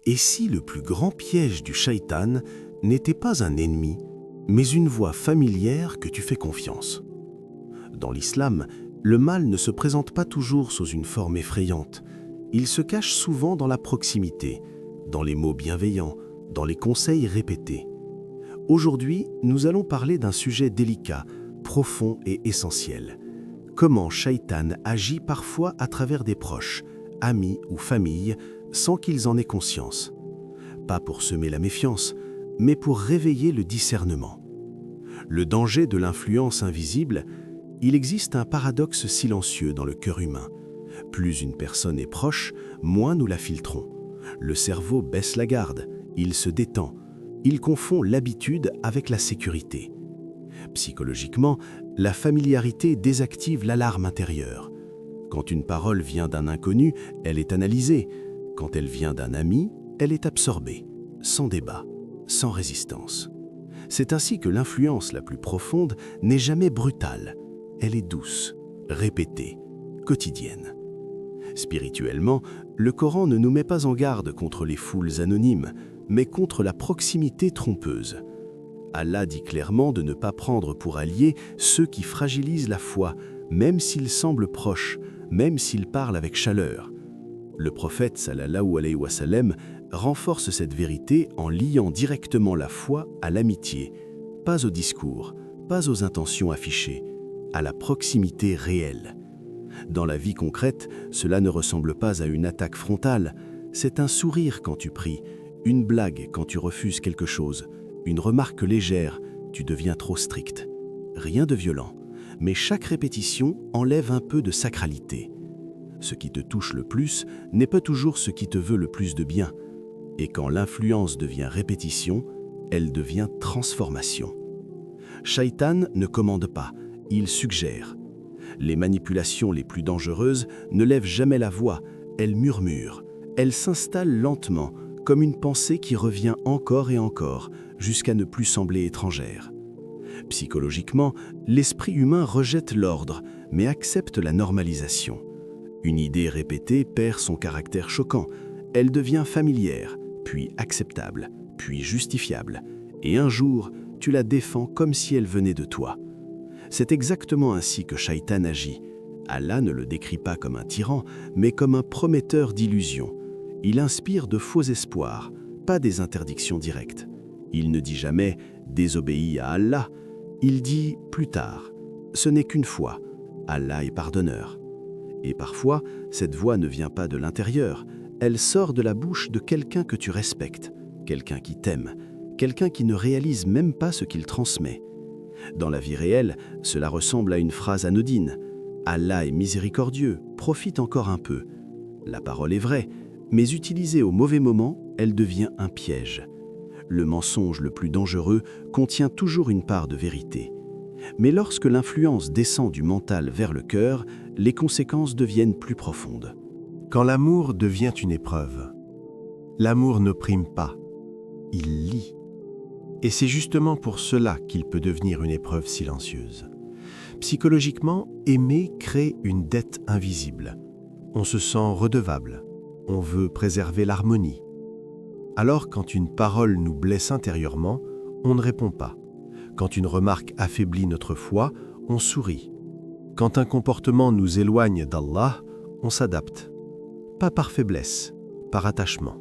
Et si le plus grand piège du shaitan n'était pas un ennemi, mais une voie familière que tu fais confiance? Dans l'islam, le mal ne se présente pas toujours sous une forme effrayante. Il se cache souvent dans la proximité, dans les mots bienveillants, dans les conseils répétés. Aujourd'hui, nous allons parler d'un sujet délicat, profond et essentiel. Comment Shaitan agit parfois à travers des proches, amis ou familles, sans qu'ils en aient conscience. Pas pour semer la méfiance, mais pour réveiller le discernement. Le danger de l'influence invisible, il existe un paradoxe silencieux dans le cœur humain. Plus une personne est proche, moins nous la filtrons. Le cerveau baisse la garde, il se détend, il confond l'habitude avec la sécurité. Psychologiquement, la familiarité désactive l'alarme intérieure. Quand une parole vient d'un inconnu, elle est analysée. Quand elle vient d'un ami, elle est absorbée, sans débat, sans résistance. C'est ainsi que l'influence la plus profonde n'est jamais brutale. Elle est douce, répétée, quotidienne. Spirituellement, le Coran ne nous met pas en garde contre les foules anonymes, mais contre la proximité trompeuse. Allah dit clairement de ne pas prendre pour alliés ceux qui fragilisent la foi, même s'ils semblent proches, même s'ils parlent avec chaleur. Le prophète sallallahu alayhi wa sallam renforce cette vérité en liant directement la foi à l'amitié, pas au discours, pas aux intentions affichées, à la proximité réelle. Dans la vie concrète, cela ne ressemble pas à une attaque frontale, c'est un sourire quand tu pries, une blague quand tu refuses quelque chose, une remarque légère, tu deviens trop strict. Rien de violent, mais chaque répétition enlève un peu de sacralité. Ce qui te touche le plus n'est pas toujours ce qui te veut le plus de bien. Et quand l'influence devient répétition, elle devient transformation. Shaitan ne commande pas, il suggère. Les manipulations les plus dangereuses ne lèvent jamais la voix, elles murmurent, elles s'installent lentement, comme une pensée qui revient encore et encore, jusqu'à ne plus sembler étrangère. Psychologiquement, l'esprit humain rejette l'ordre, mais accepte la normalisation. Une idée répétée perd son caractère choquant, elle devient familière, puis acceptable, puis justifiable, et un jour, tu la défends comme si elle venait de toi. C'est exactement ainsi que Shaitan agit. Allah ne le décrit pas comme un tyran, mais comme un prometteur d'illusions. Il inspire de faux espoirs, pas des interdictions directes. Il ne dit jamais « désobéis à Allah », il dit « plus tard ». Ce n'est qu'une fois, Allah est pardonneur. Et parfois, cette voix ne vient pas de l'intérieur, elle sort de la bouche de quelqu'un que tu respectes, quelqu'un qui t'aime, quelqu'un qui ne réalise même pas ce qu'il transmet. Dans la vie réelle, cela ressemble à une phrase anodine. Allah est miséricordieux, profite encore un peu. La parole est vraie, mais utilisée au mauvais moment, elle devient un piège. Le mensonge le plus dangereux contient toujours une part de vérité. Mais lorsque l'influence descend du mental vers le cœur, les conséquences deviennent plus profondes. Quand l'amour devient une épreuve, l'amour n'opprime pas, il lie. Et c'est justement pour cela qu'il peut devenir une épreuve silencieuse. Psychologiquement, aimer crée une dette invisible. On se sent redevable, on veut préserver l'harmonie. Alors quand une parole nous blesse intérieurement, on ne répond pas. Quand une remarque affaiblit notre foi, on sourit. Quand un comportement nous éloigne d'Allah, on s'adapte. Pas par faiblesse, par attachement.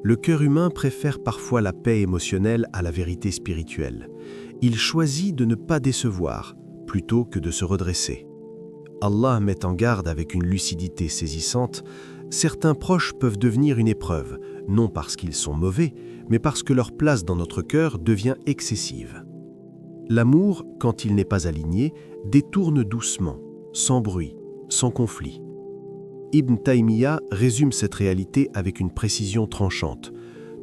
Le cœur humain préfère parfois la paix émotionnelle à la vérité spirituelle. Il choisit de ne pas décevoir, plutôt que de se redresser. Allah met en garde avec une lucidité saisissante. Certains proches peuvent devenir une épreuve, non parce qu'ils sont mauvais, mais parce que leur place dans notre cœur devient excessive. L'amour, quand il n'est pas aligné, détourne doucement, sans bruit, sans conflit. Ibn Taymiyyah résume cette réalité avec une précision tranchante.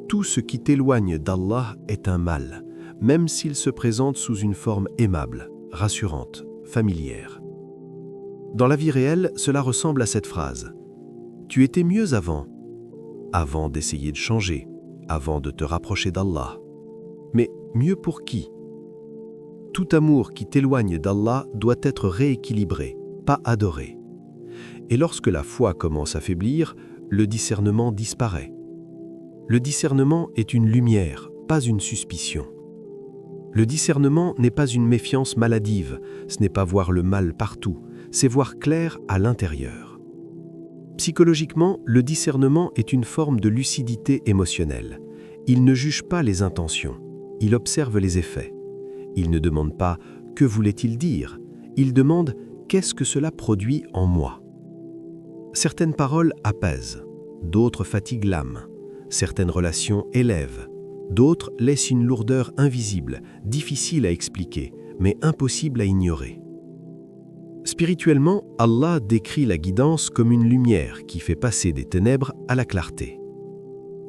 Tout ce qui t'éloigne d'Allah est un mal, même s'il se présente sous une forme aimable, rassurante, familière. Dans la vie réelle, cela ressemble à cette phrase. Tu étais mieux avant d'essayer de changer, avant de te rapprocher d'Allah. Mais mieux pour qui? Tout amour qui t'éloigne d'Allah doit être rééquilibré, pas adoré. Et lorsque la foi commence à faiblir, le discernement disparaît. Le discernement est une lumière, pas une suspicion. Le discernement n'est pas une méfiance maladive, ce n'est pas voir le mal partout, c'est voir clair à l'intérieur. Psychologiquement, le discernement est une forme de lucidité émotionnelle. Il ne juge pas les intentions, il observe les effets. Il ne demande pas « que voulait-il dire ?», il demande « qu'est-ce que cela produit en moi ?» Certaines paroles apaisent, d'autres fatiguent l'âme, certaines relations élèvent, d'autres laissent une lourdeur invisible, difficile à expliquer, mais impossible à ignorer. Spirituellement, Allah décrit la guidance comme une lumière qui fait passer des ténèbres à la clarté.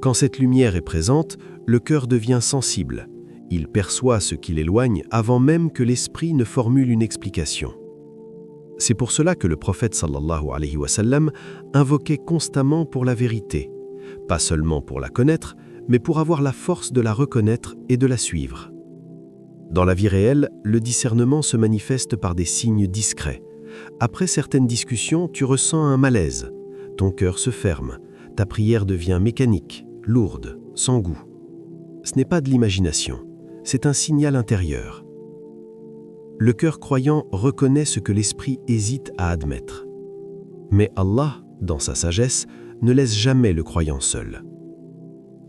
Quand cette lumière est présente, le cœur devient sensible. Il perçoit ce qui l'éloigne avant même que l'esprit ne formule une explication. C'est pour cela que le prophète sallallahu alayhi wa sallam invoquait constamment pour la vérité, pas seulement pour la connaître, mais pour avoir la force de la reconnaître et de la suivre. Dans la vie réelle, le discernement se manifeste par des signes discrets. Après certaines discussions, tu ressens un malaise. Ton cœur se ferme. Ta prière devient mécanique, lourde, sans goût. Ce n'est pas de l'imagination, c'est un signal intérieur. Le cœur croyant reconnaît ce que l'esprit hésite à admettre. Mais Allah, dans sa sagesse, ne laisse jamais le croyant seul.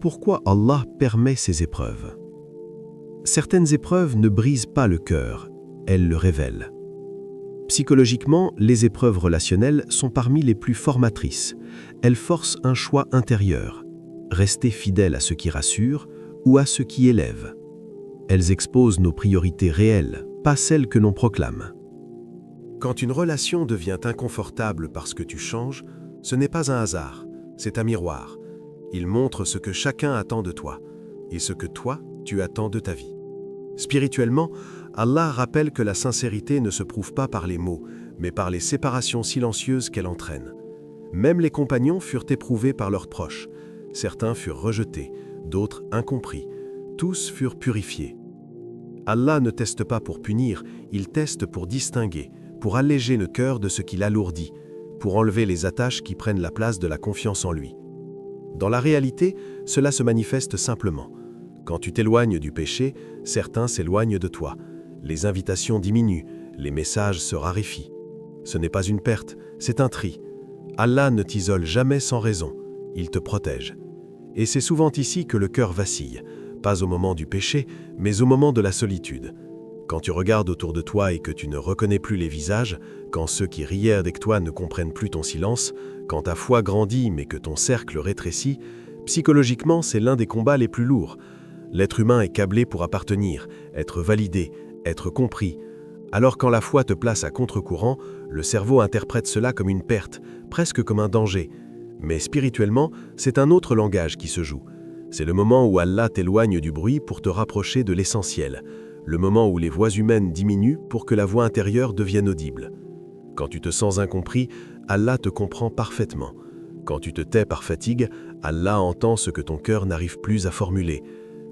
Pourquoi Allah permet ces épreuves ? Certaines épreuves ne brisent pas le cœur, elles le révèlent. Psychologiquement, les épreuves relationnelles sont parmi les plus formatrices. Elles forcent un choix intérieur, rester fidèle à ce qui rassure ou à ce qui élève. Elles exposent nos priorités réelles, pas celles que l'on proclame. Quand une relation devient inconfortable parce que tu changes, ce n'est pas un hasard, c'est un miroir. Il montre ce que chacun attend de toi et ce que toi, tu attends de ta vie. Spirituellement, Allah rappelle que la sincérité ne se prouve pas par les mots, mais par les séparations silencieuses qu'elle entraîne. Même les compagnons furent éprouvés par leurs proches. Certains furent rejetés, d'autres incompris. Tous furent purifiés. Allah ne teste pas pour punir, il teste pour distinguer, pour alléger le cœur de ce qui l'alourdit, pour enlever les attaches qui prennent la place de la confiance en lui. Dans la réalité, cela se manifeste simplement. Quand tu t'éloignes du péché, certains s'éloignent de toi. Les invitations diminuent, les messages se raréfient. Ce n'est pas une perte, c'est un tri. Allah ne t'isole jamais sans raison, il te protège. Et c'est souvent ici que le cœur vacille, pas au moment du péché, mais au moment de la solitude. Quand tu regardes autour de toi et que tu ne reconnais plus les visages, quand ceux qui riaient avec toi ne comprennent plus ton silence, quand ta foi grandit mais que ton cercle rétrécit, psychologiquement c'est l'un des combats les plus lourds. L'être humain est câblé pour appartenir, être validé, être compris. Alors quand la foi te place à contre-courant, le cerveau interprète cela comme une perte, presque comme un danger. Mais spirituellement, c'est un autre langage qui se joue. C'est le moment où Allah t'éloigne du bruit pour te rapprocher de l'essentiel, le moment où les voix humaines diminuent pour que la voix intérieure devienne audible. Quand tu te sens incompris, Allah te comprend parfaitement. Quand tu te tais par fatigue, Allah entend ce que ton cœur n'arrive plus à formuler.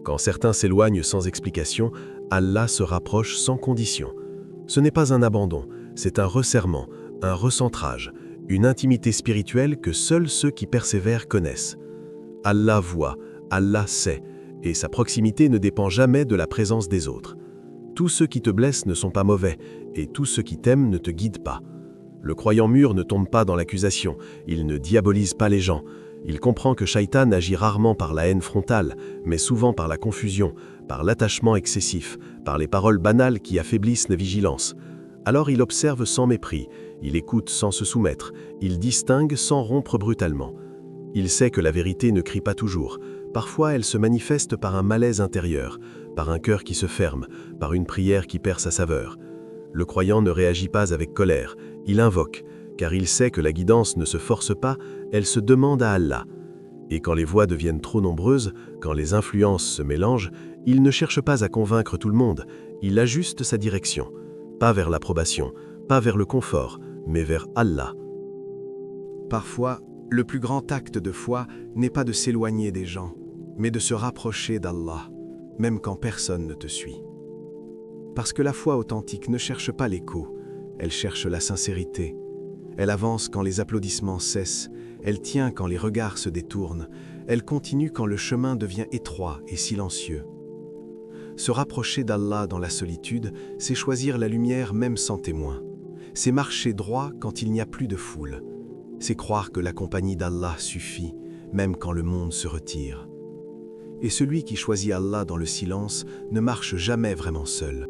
Quand certains s'éloignent sans explication, Allah se rapproche sans condition. Ce n'est pas un abandon, c'est un resserrement, un recentrage, une intimité spirituelle que seuls ceux qui persévèrent connaissent. Allah voit, Allah sait, et sa proximité ne dépend jamais de la présence des autres. Tous ceux qui te blessent ne sont pas mauvais, et tous ceux qui t'aiment ne te guident pas. Le croyant mûr ne tombe pas dans l'accusation, il ne diabolise pas les gens. Il comprend que Shaitan agit rarement par la haine frontale, mais souvent par la confusion, par l'attachement excessif, par les paroles banales qui affaiblissent la vigilance. Alors il observe sans mépris, il écoute sans se soumettre, il distingue sans rompre brutalement. Il sait que la vérité ne crie pas toujours. Parfois elle se manifeste par un malaise intérieur, par un cœur qui se ferme, par une prière qui perd sa saveur. Le croyant ne réagit pas avec colère, il invoque, car il sait que la guidance ne se force pas, elle se demande à Allah. Et quand les voix deviennent trop nombreuses, quand les influences se mélangent, il ne cherche pas à convaincre tout le monde, il ajuste sa direction, pas vers l'approbation, pas vers le confort, mais vers Allah. Parfois, le plus grand acte de foi n'est pas de s'éloigner des gens, mais de se rapprocher d'Allah, même quand personne ne te suit. Parce que la foi authentique ne cherche pas l'écho, elle cherche la sincérité. Elle avance quand les applaudissements cessent, elle tient quand les regards se détournent, Elle continue quand le chemin devient étroit et silencieux. Se rapprocher d'Allah dans la solitude, c'est choisir la lumière même sans témoin. C'est marcher droit quand il n'y a plus de foule. C'est croire que la compagnie d'Allah suffit, même quand le monde se retire. Et celui qui choisit Allah dans le silence ne marche jamais vraiment seul.